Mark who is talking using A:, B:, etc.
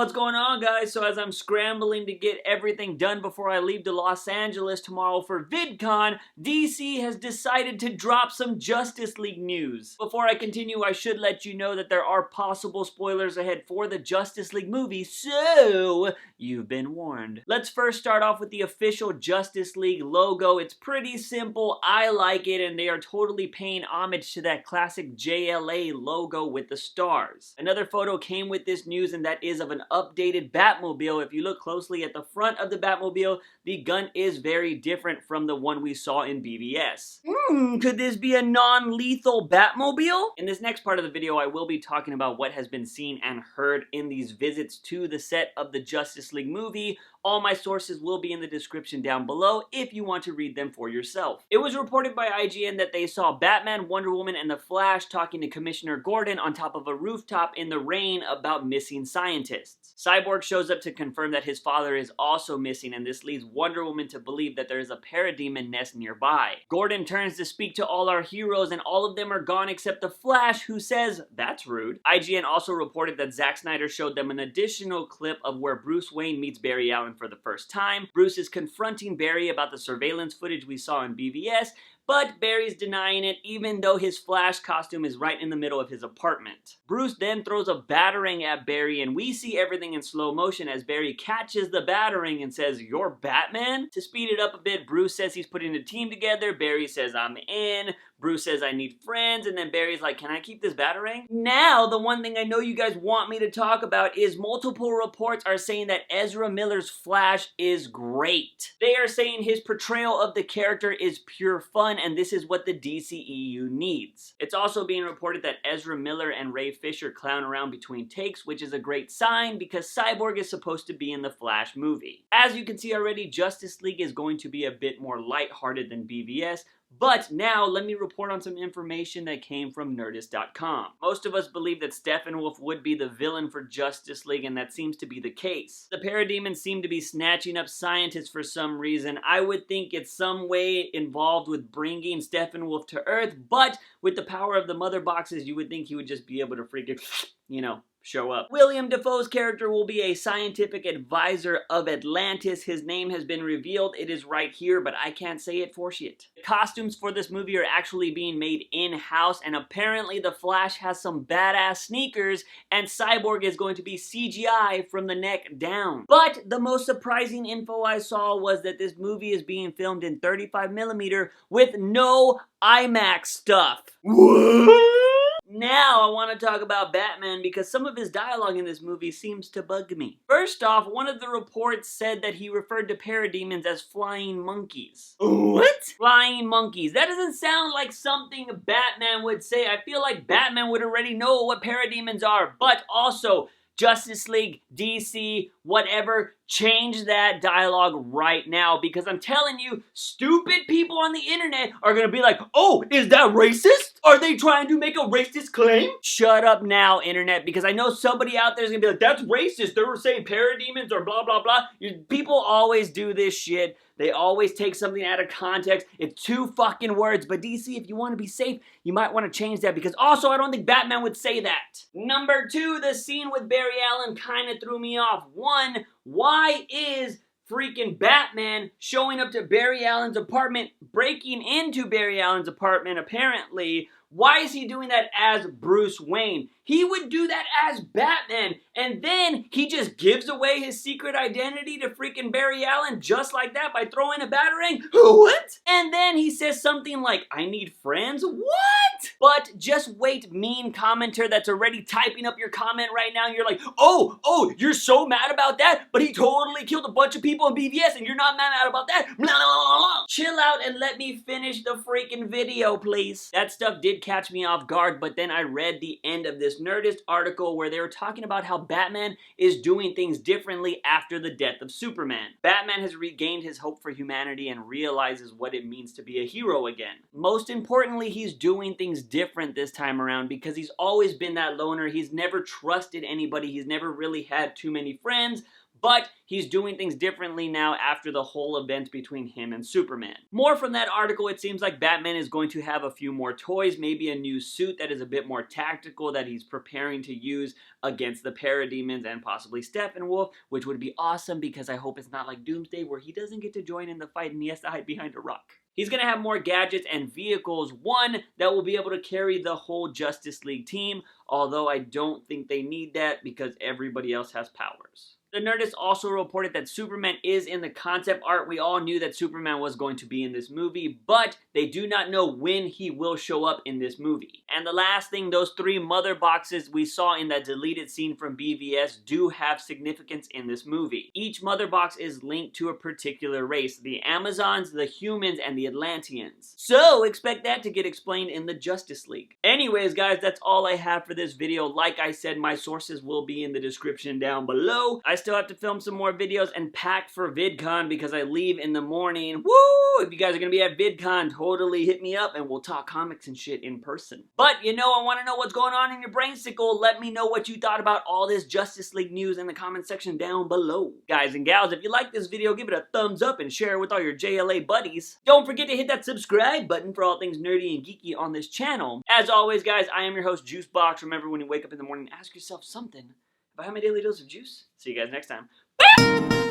A: What's going on, guys? So as I'm scrambling to get everything done before I leave to Los Angeles tomorrow for VidCon, DC has decided to drop some Justice League news. Before I continue, I should let you know that there are possible spoilers ahead for the Justice League movie, so you've been warned. Let's first start off with the official Justice League logo. It's pretty simple, I like it, and they are totally paying homage to that classic JLA logo with the stars. Another photo came with this news, and that is of an updated Batmobile. If you look closely at the front of the Batmobile, the gun is very different from the one we saw in BVS. Could this be a non-lethal Batmobile? In this next part of the video, I will be talking about what has been seen and heard in these visits to the set of the Justice League movie. All my sources will be in the description down below if you want to read them for yourself. It was reported by IGN that they saw Batman, Wonder Woman, and the Flash talking to Commissioner Gordon on top of a rooftop in the rain about missing scientists. Cyborg shows up to confirm that his father is also missing, and this leads Wonder Woman to believe that there is a parademon nest nearby. Gordon turns to speak to all our heroes, and all of them are gone except the Flash, who says, "That's rude." IGN also reported that Zack Snyder showed them an additional clip of where Bruce Wayne meets Barry Allen for the first time. Bruce is confronting Barry about the surveillance footage we saw in BVS, but Barry's denying it even though his Flash costume is right in the middle of his apartment. Bruce then throws a batarang at Barry, and we see everything in slow motion as Barry catches the batarang and says, "You're Batman?" To speed it up a bit, Bruce says he's putting a team together, Barry says, "I'm in," Bruce says, "I need friends," and then Barry's like, "Can I keep this batarang?" Now, the one thing I know you guys want me to talk about is multiple reports are saying that Ezra Miller's Flash is great. They are saying his portrayal of the character is pure fun, and this is what the DCEU needs. It's also being reported that Ezra Miller and Ray Fisher clown around between takes, which is a great sign because Cyborg is supposed to be in the Flash movie. As you can see already, Justice League is going to be a bit more lighthearted than BVS, but now let me report on some information that came from Nerdist.com. Most of us believe that Steppenwolf would be the villain for Justice League, and that seems to be the case. The parademons seem to be snatching up scientists for some reason. I would think it's some way involved with bringing Steppenwolf to Earth, but with the power of the mother boxes, you would think he would just be able to freaking, show up. William Dafoe's character will be a scientific advisor of Atlantis. His name has been revealed. It is right here, but I can't say it for shit. The costumes for this movie are actually being made in-house, and apparently the Flash has some badass sneakers, and Cyborg is going to be CGI from the neck down. But the most surprising info I saw was that this movie is being filmed in 35mm with no IMAX stuff. What? Now I want to talk about Batman because some of his dialogue in this movie seems to bug me. First off, one of the reports said that he referred to parademons as flying monkeys. What? Flying monkeys. That doesn't sound like something Batman would say. I feel like Batman would already know what parademons are, but also Justice League, DC, whatever, change that dialogue right now, because I'm telling you, stupid people on the internet are gonna be like, "Oh, is that racist? Are they trying to make a racist claim?" Shut up now, internet, because I know somebody out there is gonna be like, "That's racist, they were saying parademons or blah blah blah." People always do this shit. They always take something out of context. It's 2 fucking words, but DC, if you want to be safe, you might want to change that, because also I don't think Batman would say that. Number 2, the scene with Barry Allen kind of threw me off. 1, why is freaking Batman showing up to Barry Allen's apartment, breaking into Barry Allen's apartment apparently? Why is he doing that as Bruce Wayne? He would do that as Batman, and then he just gives away his secret identity to freaking Barry Allen just like that by throwing a batarang? What? And then he says something like, "I need friends?" What? But just wait, mean commenter that's already typing up your comment right now, and you're like, oh, you're so mad about that, but he totally killed a bunch of people in BVS and you're not mad about that? Blah, blah, blah, blah. Chill out and let me finish the freaking video, please. That stuff did catch me off guard, but then I read the end of this Nerdist article where they were talking about how Batman is doing things differently after the death of Superman. Batman has regained his hope for humanity and realizes what it means to be a hero again. Most importantly, he's doing things different this time around because he's always been that loner. He's never trusted anybody. He's never really had too many friends. but he's doing things differently now after the whole event between him and Superman. More from that article, it seems like Batman is going to have a few more toys, maybe a new suit that is a bit more tactical that he's preparing to use against the parademons and possibly Steppenwolf, which would be awesome because I hope it's not like Doomsday where he doesn't get to join in the fight and he has to hide behind a rock. He's going to have more gadgets and vehicles, one that will be able to carry the whole Justice League team, although I don't think they need that because everybody else has powers. The Nerdist also reported that Superman is in the concept art. We all knew that Superman was going to be in this movie, but they do not know when he will show up in this movie. And the last thing, those 3 mother boxes we saw in that deleted scene from BVS do have significance in this movie. Each mother box is linked to a particular race, the Amazons, the humans, and the Atlanteans. So expect that to get explained in the Justice League. Anyways, guys, that's all I have for this video. Like I said, my sources will be in the description down below. I still have to film some more videos and pack for VidCon because I leave in the morning. Woo! If you guys are gonna be at VidCon, totally hit me up and we'll talk comics and shit in person. But you know, I want to know what's going on in your brainsicle. Let me know what you thought about all this Justice League news in the comment section down below. Guys and gals, if you like this video, give it a thumbs up and share it with all your JLA buddies. Don't forget to hit that subscribe button for all things nerdy and geeky on this channel. As always, guys, I am your host, JUICEbox. Remember, when you wake up in the morning, ask yourself something. If I have my daily dose of juice, see you guys next time.